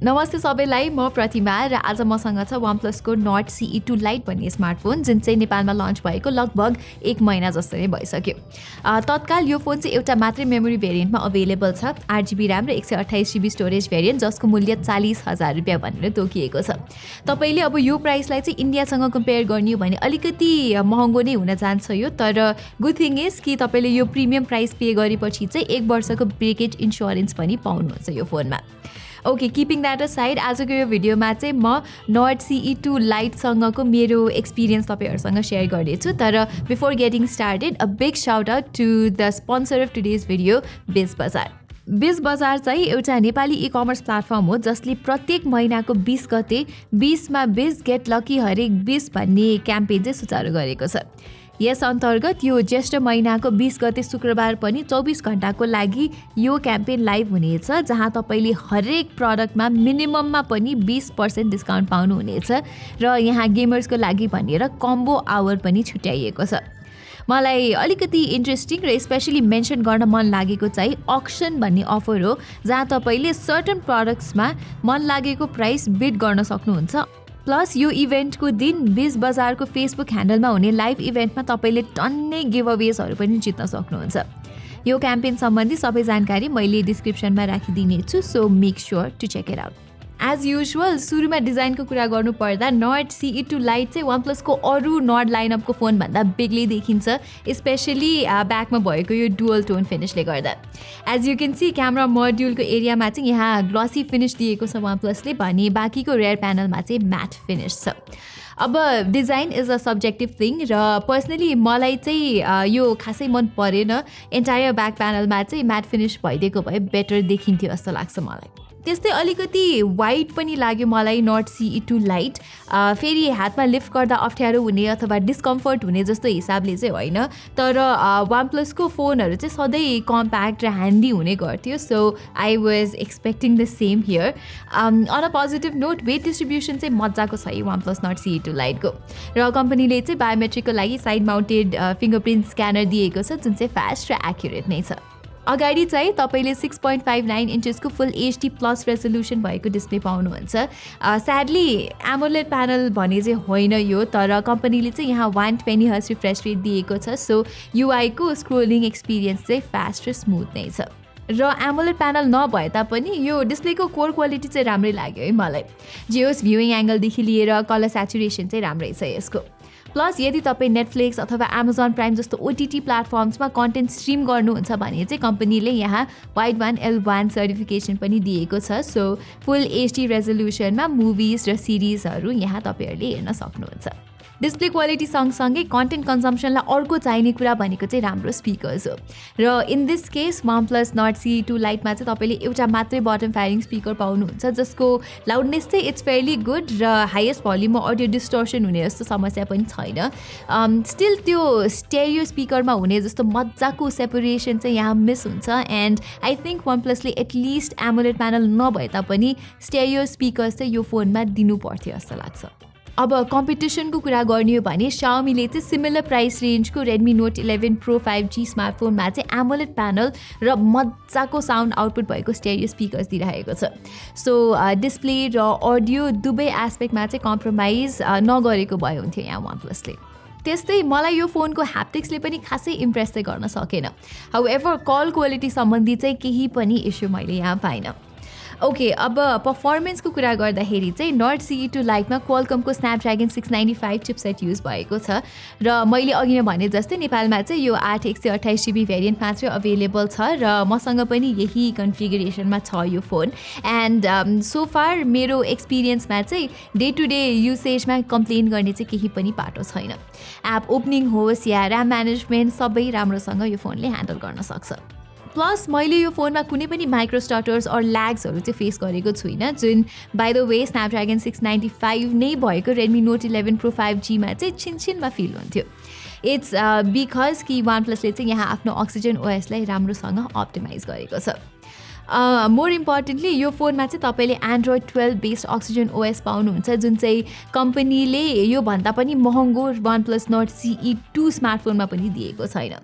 नमस्ते सबैलाई, म प्रतिमा र आज मसँग छ OnePlus को Nord CE 2 Lite भन्ने स्मार्टफोन जुन चाहिँ नेपालमा लन्च भएको लगभग 1 महिना जस्तो नै भइसक्यो। तत्काल यो फोन चाहिँ एउटा मात्रै मेमोरी भेरिएन्टमा अवेलेबल छ, 8GB RAM र 128GB स्टोरेज भेरिएन्ट, जसको मूल्य 40,000 रुपैयाँ भनेर तोकिएको छ। तपाईले अब यो प्राइसलाई चाहिँ इन्डियासँग कम्पेयर गर्ने हो भने अलिकति महँगो नै हुन जान्छ यो, तर गुड थिङ इज कि तपाईले यो प्रिमियम प्राइस पे गरेपछि चाहिँ 1 वर्षको ब्रेकेज इन्स्योरेन्स पनि पाउनुहुन्छ यो फोनमा। ओके, किपिङ द्याट असाइड, आजको यो भिडियोमा चाहिँ म Nord CE 2 Lite सँगको मेरो एक्सपिरियन्स तपाईहरुसँग शेयर गर्नेछु। तर before getting started, a big shout out to the sponsor of today's video, Biz Bazaar. बिज बजार चाहिँ एउटा नेपाली ई कमर्स प्लेटफर्म हो जसले प्रत्येक महिनाको 20 गते 20 मा बिज गेट लकी हरेक 20 भन्ने क्याम्पेन चाहिँ सुचारू गरेको छ। यस अन्तर्गत यो ज्येष्ठ महिनाको 20 गते शुक्रबार पनि 24 घण्टाको लागि यो क्याम्पेन लाइभ हुनेछ, जहाँ तपाईले हरेक प्रडक्टमा मिनिमममा पनि 20% डिस्काउन्ट पाउनुहुनेछ र यहाँ गेमर्सको लागि भनेर कम्बो आवर पनि छुट्याइएको छ। मलाई अलिकति इन्ट्रेस्टिङ र स्पेशली मेन्सन गर्न मन लागेको चाहिँ अक्सन भन्ने अफर हो, जहाँ तपाईले सर्टन प्रडक्ट्समा मन लागेको प्राइस बिट गर्न सक्नुहुन्छ। प्लस यो इभेन्टको दिन बिज बजारको फेसबुक ह्यान्डलमा हुने लाइभ इभेन्टमा तपाईले टन्नै गिभअवेजहरू पनि जित्न सक्नुहुन्छ। यो क्याम्पेन सम्बन्धी सबै जानकारी मैले डिस्क्रिप्सनमा राखिदिनेछु, so make sure to check it out. As usual, सुरुमा डिजाइनको कुरा गर्नु पर्दा Nord CE 2 Lite चाहिँ OnePlus को अरू नर्ड लाइनअपको फोनभन्दा बेग्लै देखिन्छ, स्पेशली ब्याकमा भएको यो डुअल टोन फिनिसले गर्दा। As you can see, camera मोड्युलको एरियामा चाहिँ यहाँ ग्लसी फिनिस दिएको छ OnePlusले भने बाँकीको रेयर प्यानलमा चाहिँ म्याट फिनिस छ। अब design is a subjective thing र पर्सनली मलाई चाहिँ यो खासै मन परेन। एन्टायर ब्याक प्यानलमा चाहिँ म्याट फिनिस भइदिएको भए बेटर देखिन्थ्यो जस्तो लाग्छ मलाई। त्यस्तै अलिकति वाइट पनि लाग्यो मलाई Nord CE 2 Lite। फेरि हातमा लिफ्ट गर्दा अप्ठ्यारो हुने अथवा डिस्कम्फर्ट हुने जस्तो हिसाबले चाहिँ होइन, तर OnePlus को फोनहरू चाहिँ सधैँ कम्प्याक्ट र ह्यान्डी हुने गर्थ्यो, so I was expecting the same here. On a positive note, weight distribution चाहिँ मजाको छ OnePlus Nord CE 2 Lite को, र कम्पनीले चाहिँ बायोमेट्रिकको लागि साइड माउन्टेड फिङ्गरप्रिन्ट स्क्यानर दिएको छ जुन चाहिँ फास्ट र एक्युरेट नै छ। अगाडि चाहिँ तपाईले 6.59 इन्चेसको फुल HD प्लस रेजोल्युसन भएको डिस्प्ले पाउनुहुन्छ। स्याडली एमोलेड प्यानल भने चाहिँ होइन यो, तर कम्पनीले चाहिँ यहाँ 120 हर्ट्ज रिफ्रेस रेट दिएको छ, सो युआईको स्क्रोलिङ एक्सपिरियन्स चाहिँ फास्ट र स्मुथ नै छ। र एमोलेड प्यानल नभए तापनि यो डिस्प्लेको कोर क्वालिटी चाहिँ राम्रै लाग्यो है मलाई। जे होस्, भ्युइङ एङ्गलदेखि लिएर कलर स्याचुरेसन चाहिँ राम्रै छ यसको। प्लस यदि तपाईँ नेटफ्लिक्स अथवा एमाजोन प्राइम जस्तो OTT प्लेटफर्म्समा कन्टेन्ट स्ट्रिम गर्नुहुन्छ भने चाहिँ कम्पनीले यहाँ वाइड 1L1 सर्टिफिकेसन पनि दिएको छ, सो फुल HD रेजोल्युसनमा मुभिज र सिरिजहरू यहाँ तपाईँहरूले हेर्न सक्नुहुन्छ। डिस्प्ले क्वालिटी सँगसँगै कन्टेन्ट कन्जम्सनलाई अर्को चाहिने कुरा भनेको चाहिँ राम्रो स्पिकर्स हो, र in this case OnePlus Nord CE 2 Lite मा चाहिँ तपाईँले एउटा मात्रै बटम फायरिङ स्पिकर पाउनुहुन्छ, जसको लाउडनेस चाहिँ इट्स फेयरली गुड र हाइएस्ट भोल्युममा अडियो डिस्टोर्सन हुने जस्तो समस्या पनि छैन। स्टिल त्यो स्टेरियो स्पिकरमा हुने जस्तो मजाको सेपरेसन चाहिँ यहाँ मिस हुन्छ, एन्ड आई थिङ्क OnePlusले एटलिस्ट एमोलेड प्यानल नभए तापनि स्टेरियो स्पिकर्स चाहिँ यो फोनमा दिनु पर्थ्यो जस्तो लाग्छ। अब कम्पिटिसनको कुरा गर्ने हो भने Xiaomiले चाहिँ सिमिलर प्राइस रेन्जको Redmi Note 11 Pro 5G स्मार्टफोनमा चाहिँ एमोलेड प्यानल र मजाको साउन्ड आउटपुट भएको स्टेरियो स्पिकर्स दिइरहेको छ। सो डिस्प्ले र अडियो दुवै एस्पेक्टमा चाहिँ कम्प्रोमाइज नगरेको भए हुन्थ्यो यहाँ OnePlusले। त्यस्तै मलाई यो फोनको ह्याप्टिक्सले पनि खासै इम्प्रेस चाहिँ गर्न सकेन। हाउएभर कल क्वालिटी सम्बन्धी चाहिँ केही पनि इस्यु मैले यहाँ पाइनँ। ओके, अब पर्फर्मेन्सको कुरा गर्दाखेरि चाहिँ Nord CE 2 Liteमा क्वालकमको Snapdragon 695 chipset use भएको छ, र मैले अघि नै भने जस्तै नेपालमा चाहिँ यो 8 128GB भेरिएन्ट मात्रै अवेलेबल छ, र मसँग पनि यही कन्फिगरेसनमा छ यो फोन। एन्ड सो फार मेरो एक्सपिरियन्समा चाहिँ डे टु डे युसेजमा कम्प्लेन गर्ने चाहिँ केही पनि बाटो छैन। एप ओपनिङ होस् या ऱ्याम म्यानेजमेन्ट सबै राम्रोसँग यो फोनले ह्यान्डल गर्न सक्छ। प्लस मैले यो फोनमा कुनै पनि माइक्रो स्टटर्स और ल्याग्सहरू चाहिँ फेस गरेको छुइनँ, जुन बाई द वे Snapdragon 695 नै भएको Redmi Note 11 Pro 5Gमा चाहिँ छिनछिनमा फिल हुन्थ्यो। इट्स बिकज कि OnePlusले चाहिँ यहाँ आफ्नो अक्सिजन OSलाई राम्रोसँग अप्टिमाइज गरेको छ। मोर इम्पोर्टेन्टली यो फोनमा चाहिँ तपाईँले Android 12 बेस्ड अक्सिजन OS पाउनुहुन्छ, जुन चाहिँ कम्पनीले यो भन्दा पनि महँगो OnePlus Nord CE 2 स्मार्टफोनमा पनि दिएको छैन।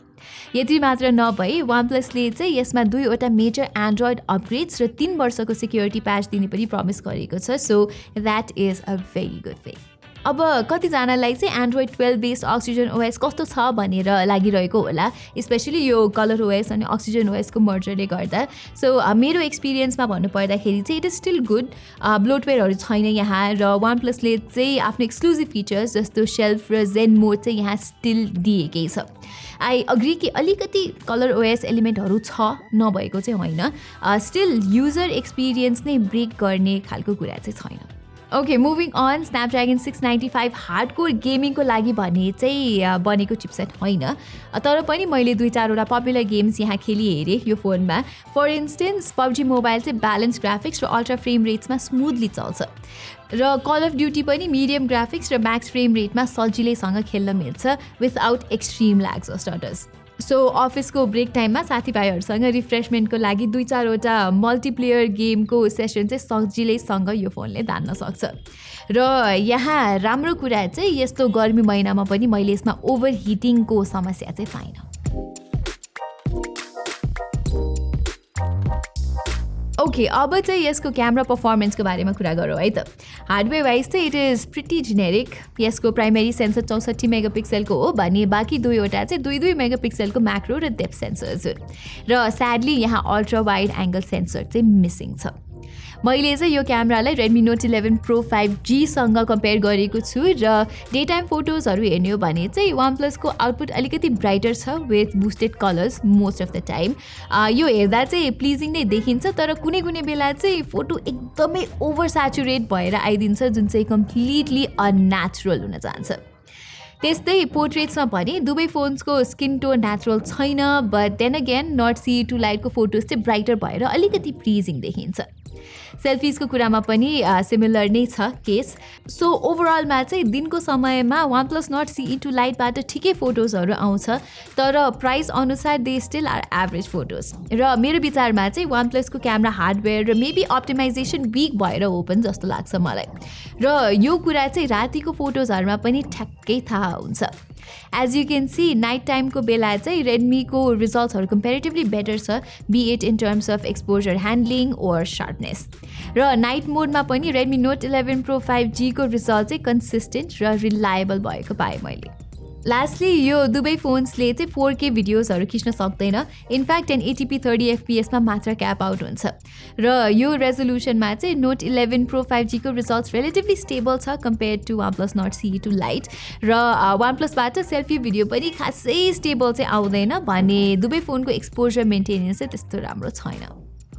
यति मात्र नभई OnePlusले चाहिँ यसमा 2वटा मेजर एन्ड्रोइड अपग्रेड्स र 3 वर्षको सिक्युरिटी प्याच दिने पनि प्रमिस गरेको छ so that is a very good thing अब कतिजनालाई चाहिँ एन्ड्रोइड 12 बेस्ड अक्सिजन ओएस कस्तो छ भनेर लागिरहेको होला स्पेसली यो कलर ओएस अनि अक्सिजन ओएसको मर्जरले गर्दा सो मेरो एक्सपिरियन्समा भन्नुपर्दाखेरि चाहिँ इट इज स्टिल गुड ब्लोटवेयरहरू छैन यहाँ र OnePlusले चाहिँ आफ्नो एक्सक्लुजिभ फिचर्स जस्तो सेल्फ र जेन मोड चाहिँ यहाँ स्टिल दिएकै छ आई अग्री कि अलिकति कलर ओएस एलिमेन्टहरू छ नभएको चाहिँ होइन स्टिल युजर एक्सपिरियन्स नै ब्रेक गर्ने खालको कुरा चाहिँ छैन okay moving on Snapdragon 695 hardcore गेमिङको लागि भने चाहिँ बनेको चिपसेट होइन तर पनि मैले 2-4वटा पपुलर गेम्स यहाँ खेली हेरेँ यो फोनमा फर इन्स्टेन्स PUBG मोबाइल चाहिँ ब्यालेन्स ग्राफिक्स र अल्ट्रा फ्रेम रेट्समा स्मुथली चल्छ र कल अफ ड्युटी पनि मिडियम ग्राफिक्स र म्याक्स फ्रेम रेटमा सजिलैसँग खेल्न मिल्छ विथआउट एक्सट्रिम ल्याग्स स्टार्टर्स सो अफिसको ब्रेक टाइममा साथीभाइहरूसँग रिफ्रेसमेन्टको लागि 2-4वटा मल्टिप्लेयर गेमको सेसन चाहिँ सजिलैसँग यो फोनले धान्न सक्छ र यहाँ राम्रो कुरा चाहिँ यस्तो गर्मी महिनामा पनि मैले यसमा ओभर हिटिङको समस्या चाहिँ पाइनँ ओके अब चाहिँ यसको क्यामेरा पर्फर्मेन्सको बारेमा कुरा गरौँ है त हार्डवेयर वाइज चाहिँ इट इज प्रिटी जेनेरिक यसको प्राइमेरी सेन्सर 64 मेगापिक्सलको हो भने बाँकी 2वटा चाहिँ 2 मेगापिक्सलको म्याक्रो र डेप्थ सेन्सर्स हो र स्याडली यहाँ अल्ट्रा वाइड एङ्गल सेन्सर चाहिँ मिसिङ छ मैले चाहिँ यो क्यामेरालाई रेडमी नोट 11 प्रो 5G सँग कम्पेयर गरेको छु र डे टाइम फोटोजहरू हेर्ने हो भने चाहिँ OnePlusको आउटपुट अलिकति ब्राइटर छ with busted colours most of the time यो हेर्दा चाहिँ प्लिजिङ नै देखिन्छ तर कुनै कुनै बेला चाहिँ फोटो एकदमै ओभर स्याचुरेट भएर आइदिन्छ जुन चाहिँ कम्प्लिटली अननेचुरल हुन जान्छ त्यस्तै पोर्ट्रेट्समा भने दुवै फोन्सको स्किन टोन नेचुरल छैन but then again not CE2 लाइटको फोटोज चाहिँ ब्राइटर भएर अलिकति प्लिजिङ देखिन्छ सेल्फिजको कुरामा पनि सिमिलर नै छ केस सो ओभरअलमा चाहिँ दिनको समयमा OnePlus Nord CE2 लाइटबाट ठिकै फोटोजहरू आउँछ तर प्राइस अनुसार they still are average photos र मेरो विचारमा चाहिँ OnePlusको क्यामेरा हार्डवेयर र मेबी अप्टिमाइजेसन विक भएर हो पनि जस्तो लाग्छ मलाई र यो कुरा चाहिँ रातिको फोटोजहरूमा पनि ठ्याक्कै थाहा हुन्छ as you can see night टाइमको बेला चाहिँ रेडमीको रिजल्ट्सहरू कम्पेरिटिभली बेटर छ be it in terms of exposure handling or sharpness र नाइट मोडमा पनि रेडमी नोट 11 प्रो 5G को रिजल्ट चाहिँ कन्सिस्टेन्ट र रिलायबल भएको पाएँ मैले लास्टली यो दुवै फोन्सले चाहिँ 4K भिडियोजहरू खिच्न सक्दैन इनफ्याक्ट 1080p 30 FPS मा मात्र क्याप आउट हुन्छ र यो रेजोल्युसनमा चाहिँ नोट 11 प्रो 5G को रिजल्ट्स रिलेटिभली स्टेबल छ compare to OnePlus Nord CE2 lite र OnePlusबाट सेल्फी भिडियो पनि खासै स्टेबल चाहिँ आउँदैन भने दुवै फोनको एक्सपोजर मेन्टेनेन्स चाहिँ त्यस्तो राम्रो छैन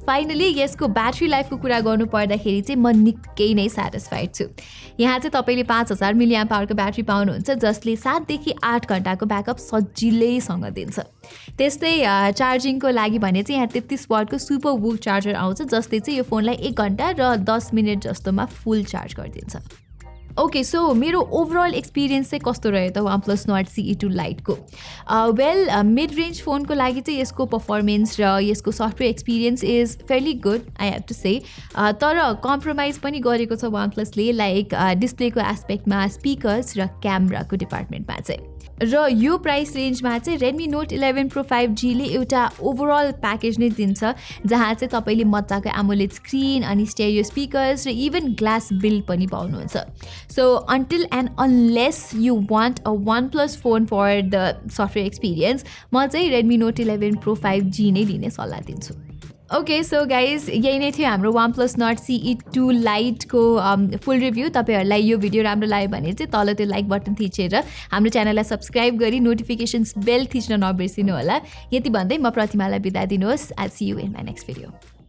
फाइनली यसको ब्याट्री लाइफको कुरा गर्नु पर्दाखेरि चाहिँ म निकै नै सेटिस्फाइड छु यहाँ चाहिँ तपाईँले 5000 mAh को ब्याट्री पाउनुहुन्छ जसले 7 देखि 8 घण्टाको ब्याकअप सजिलैसँग दिन्छ त्यस्तै चार्जिङको लागि भने चाहिँ यहाँ 33 वाटको सुपर वुफ चार्जर आउँछ जसले चाहिँ यो फोनलाई 1 घण्टा र 10 मिनट जस्तोमा फुल चार्ज गरिदिन्छ ओके सो मेरो ओभरअल एक्सपिरियन्स चाहिँ कस्तो रह्यो त OnePlus Nord CE2 लाइटको वेल मिड रेन्ज फोनको लागि चाहिँ यसको पर्फर्मेन्स र यसको software experience is fairly good I have to say तर कम्प्रोमाइज पनि गरेको छ OnePlusले लाइक डिस्प्लेको एस्पेक्टमा स्पिकर्स र क्यामेराको डिपार्टमेन्टमा चाहिँ र यो प्राइस रेन्जमा चाहिँ रेडमी नोट 11 प्रो 5Gले एउटा ओभरअल प्याकेज नै दिन्छ जहाँ चाहिँ तपाईँले मजाको एमोलेड स्क्रिन अनि स्टेरियो स्पिकर्स र इभन ग्लास बिल्ड पनि पाउनुहुन्छ so until and unless you want a OnePlus phone for the software experience म चाहिँ रेडमी नोट 11 प्रो 5G नै लिने सल्लाह दिन्छु ओके सो गाइज यही नै थियो हाम्रो OnePlus Nord CE2 लाइटको फुल रिभ्यू तपाईँहरूलाई यो भिडियो राम्रो लाग्यो भने चाहिँ तल त्यो लाइक बटन थिचेर हाम्रो च्यानललाई सब्सक्राइब गरी नोटिफिकेसन्स बेल थिच्न नबिर्सिनु होला यति भन्दै म प्रतिमालाई बिदा दिनुहोस् I see you in my next video